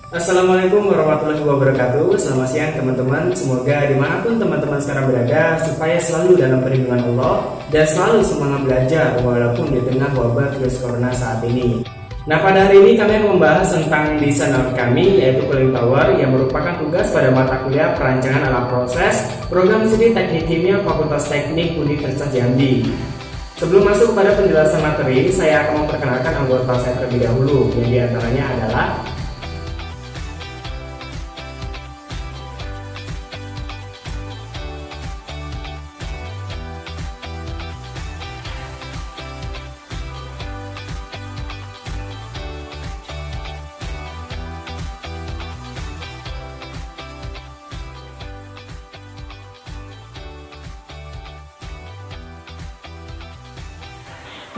Assalamualaikum warahmatullahi wabarakatuh. Selamat siang teman-teman. Semoga dimanapun teman-teman sekarang berada, supaya selalu dalam perlindungan Allah dan selalu semangat belajar walaupun di tengah wabah virus corona saat ini. Nah, pada hari ini kami akan membahas tentang desain alat kami, yaitu cooling tower, yang merupakan tugas pada mata kuliah perancangan alat proses program studi teknik kimia Fakultas Teknik Universitas Jambi. Sebelum masuk pada penjelasan materi, saya akan memperkenalkan anggota saya terlebih dahulu, yang diantaranya adalah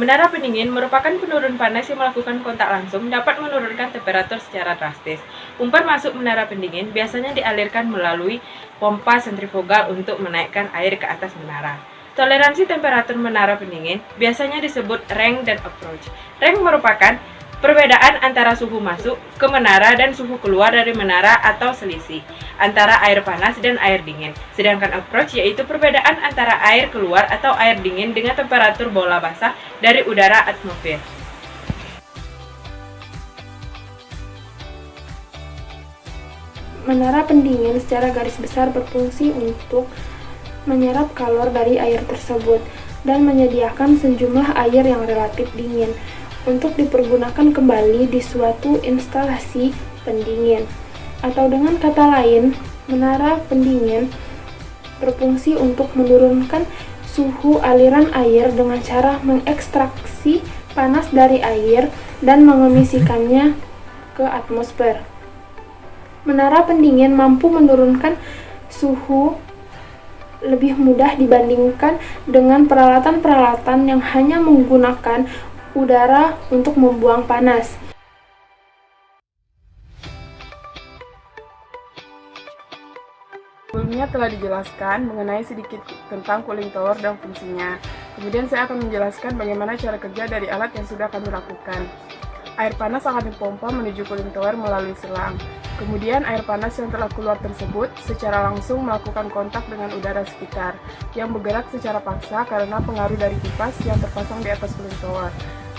Menara pendingin merupakan penurun panas yang melakukan kontak langsung dapat menurunkan temperatur secara drastis. Umpan masuk menara pendingin biasanya dialirkan melalui pompa sentrifugal untuk menaikkan air ke atas menara. Toleransi temperatur menara pendingin biasanya disebut range dan approach. Range merupakan perbedaan antara suhu masuk ke menara dan suhu keluar dari menara atau selisih antara air panas dan air dingin. Sedangkan approach yaitu perbedaan antara air keluar atau air dingin dengan temperatur bola basah dari udara atmosfer. Menara pendingin secara garis besar berfungsi untuk menyerap kalor dari air tersebut dan menyediakan sejumlah air yang relatif dingin untuk dipergunakan kembali di suatu instalasi pendingin. Atau dengan kata lain, menara pendingin berfungsi untuk menurunkan suhu aliran air dengan cara mengekstraksi panas dari air dan mengemisikannya ke atmosfer. Menara pendingin mampu menurunkan suhu lebih mudah dibandingkan dengan peralatan-peralatan yang hanya menggunakan udara untuk membuang panas. Sebelumnya telah dijelaskan mengenai sedikit tentang cooling tower dan fungsinya. Kemudian saya akan menjelaskan bagaimana cara kerja dari alat yang sudah kami lakukan. Air panas akan dipompa menuju cooling tower melalui selang. Kemudian air panas yang telah keluar tersebut secara langsung melakukan kontak dengan udara sekitar yang bergerak secara paksa karena pengaruh dari kipas yang terpasang di atas cooling tower.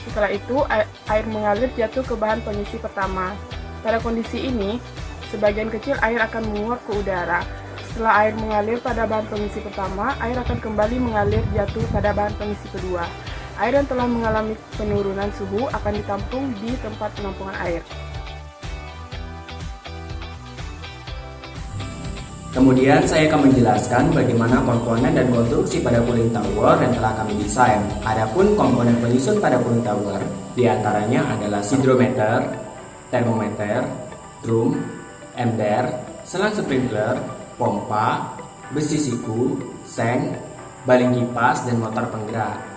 Setelah itu, air mengalir jatuh ke bahan pengisi pertama. Pada kondisi ini, sebagian kecil air akan menguap ke udara. Setelah air mengalir pada bahan pengisi pertama, air akan kembali mengalir jatuh pada bahan pengisi kedua. Air yang telah mengalami penurunan suhu akan ditampung di tempat penampungan air. Kemudian saya akan menjelaskan bagaimana komponen dan konstruksi pada cooling tower yang telah kami desain. Adapun komponen penyusun pada cooling tower diantaranya adalah hidrometer, termometer, drum, ember, selang sprinkler, pompa, besi siku, seng, baling kipas, dan motor penggerak.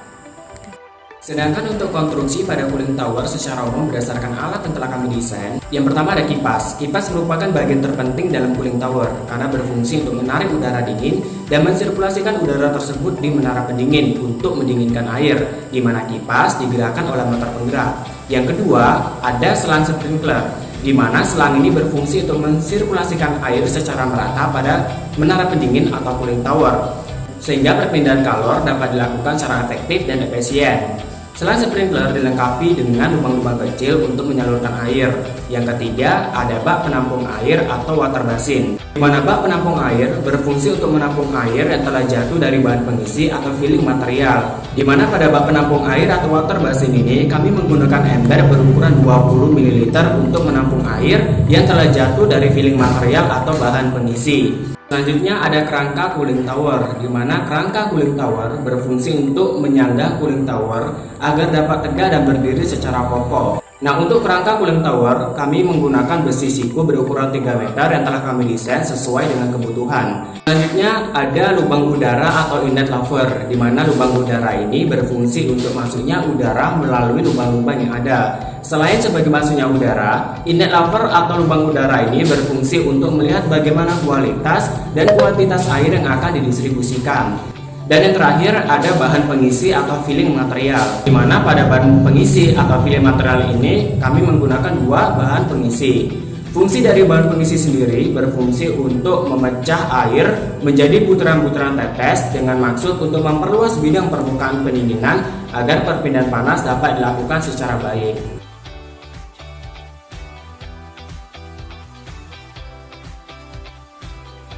Sedangkan untuk konstruksi pada cooling tower secara umum berdasarkan alat yang telah kami desain, yang pertama ada kipas. Kipas merupakan bagian terpenting dalam cooling tower karena berfungsi untuk menarik udara dingin dan mensirkulasikan udara tersebut di menara pendingin untuk mendinginkan air, di mana kipas digerakkan oleh motor penggerak. Yang kedua, ada selang sprinkler, di mana selang ini berfungsi untuk mensirkulasikan air secara merata pada menara pendingin atau cooling tower, sehingga perpindahan kalor dapat dilakukan secara efektif dan efisien. Selang sprinkler dilengkapi dengan lubang-lubang kecil untuk menyalurkan air. Yang ketiga, ada bak penampung air atau water basin, di mana bak penampung air berfungsi untuk menampung air yang telah jatuh dari bahan pengisi atau filling material. Di mana pada bak penampung air atau water basin ini kami menggunakan ember berukuran 20 ml untuk menampung air yang telah jatuh dari filling material atau bahan pengisi. Selanjutnya ada kerangka cooling tower, di mana kerangka cooling tower berfungsi untuk menyangga cooling tower agar dapat tegak dan berdiri secara kokoh. Nah, untuk kerangka cooling tower, kami menggunakan besi siku berukuran 3 meter yang telah kami desain sesuai dengan kebutuhan. Selanjutnya ada lubang udara atau inlet louvre, di mana lubang udara ini berfungsi untuk masuknya udara melalui lubang-lubang yang ada. Selain sebagai masuknya udara, inlet louvre atau lubang udara ini berfungsi untuk melihat bagaimana kualitas dan kuantitas air yang akan didistribusikan. Dan yang terakhir ada bahan pengisi atau filling material, di mana pada bahan pengisi atau filling material ini kami menggunakan dua bahan pengisi. Fungsi dari balon pengisi sendiri berfungsi untuk memecah air menjadi butiran-butiran tetes dengan maksud untuk memperluas bidang permukaan pendinginan agar perpindahan panas dapat dilakukan secara baik.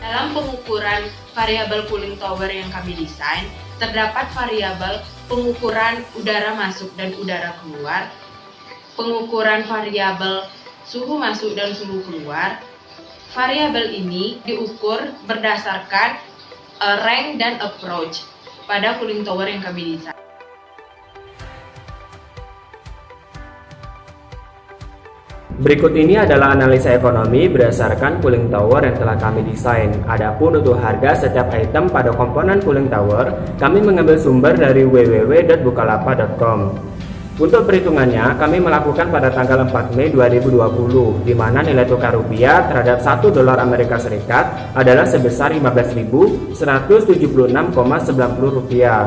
Dalam pengukuran variabel cooling tower yang kami desain, terdapat variabel pengukuran udara masuk dan udara keluar, pengukuran variabel suhu masuk dan suhu keluar. Variabel ini diukur berdasarkan range dan approach pada cooling tower yang kami desain. Berikut ini adalah analisa ekonomi berdasarkan cooling tower yang telah kami desain. Adapun untuk harga setiap item pada komponen cooling tower, kami mengambil sumber dari www.bukalapak.com. Untuk perhitungannya, kami melakukan pada tanggal 4 Mei 2020, di mana nilai tukar rupiah terhadap 1 dolar Amerika Serikat adalah sebesar 15.176,90 rupiah.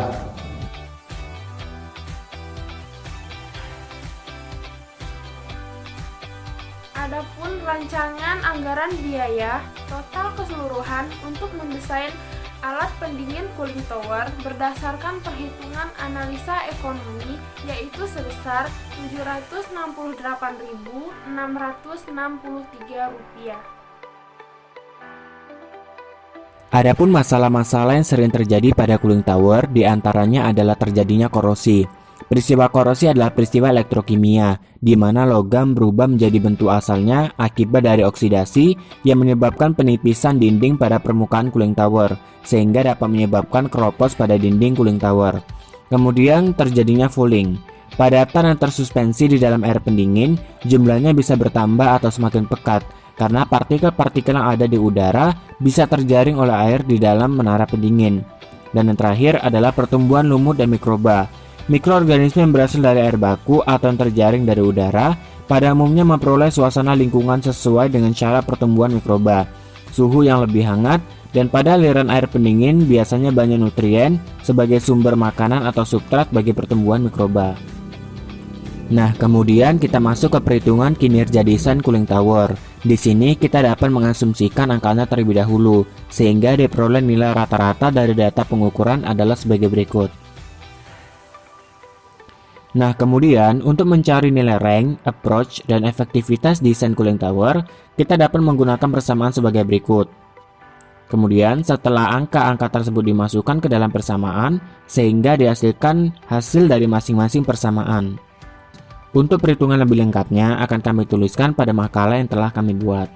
Adapun rancangan anggaran biaya total keseluruhan untuk mendesain alat pendingin cooling tower berdasarkan perhitungan analisa ekonomi yaitu sebesar Rp768.663. Adapun masalah-masalah yang sering terjadi pada cooling tower diantaranya adalah terjadinya korosi. Peristiwa korosi adalah peristiwa elektrokimia, di mana logam berubah menjadi bentuk asalnya akibat dari oksidasi yang menyebabkan penipisan dinding pada permukaan cooling tower, sehingga dapat menyebabkan keropos pada dinding cooling tower. Kemudian terjadinya fouling. Padatan yang tersuspensi di dalam air pendingin jumlahnya bisa bertambah atau semakin pekat, karena partikel-partikel yang ada di udara bisa terjaring oleh air di dalam menara pendingin. Dan yang terakhir adalah pertumbuhan lumut dan mikroba. Mikroorganisme yang berasal dari air baku atau yang terjaring dari udara pada umumnya memperoleh suasana lingkungan sesuai dengan cara pertumbuhan mikroba, suhu yang lebih hangat, dan pada aliran air pendingin biasanya banyak nutrien sebagai sumber makanan atau substrat bagi pertumbuhan mikroba. Nah, kemudian kita masuk ke perhitungan kinerja desain cooling tower. Di sini kita dapat mengasumsikan angkanya terlebih dahulu, sehingga diperoleh nilai rata-rata dari data pengukuran adalah sebagai berikut. Nah, kemudian untuk mencari nilai rank, approach, dan efektivitas desain cooling tower, kita dapat menggunakan persamaan sebagai berikut. Kemudian setelah angka-angka tersebut dimasukkan ke dalam persamaan, sehingga dihasilkan hasil dari masing-masing persamaan. Untuk perhitungan lebih lengkapnya akan kami tuliskan pada makalah yang telah kami buat.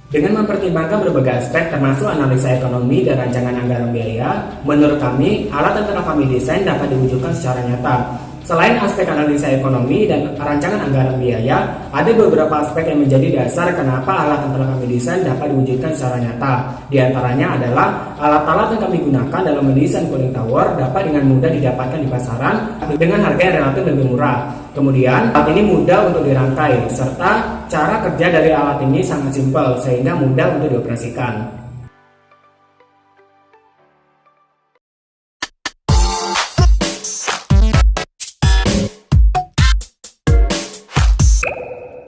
Dengan mempertimbangkan berbagai aspek termasuk analisa ekonomi dan rancangan anggaran biaya, menurut kami, alat yang telah kami desain dapat diwujudkan secara nyata. Selain aspek analisa ekonomi dan rancangan anggaran biaya, ada beberapa aspek yang menjadi dasar kenapa alat yang telah kami desain dapat diwujudkan secara nyata. Di antaranya adalah alat-alat yang kami gunakan dalam mendesain cooling tower dapat dengan mudah didapatkan di pasaran dengan harga yang relatif lebih murah. Kemudian, alat ini mudah untuk dirangkai, serta cara kerja dari alat ini sangat simpel sehingga mudah untuk dioperasikan.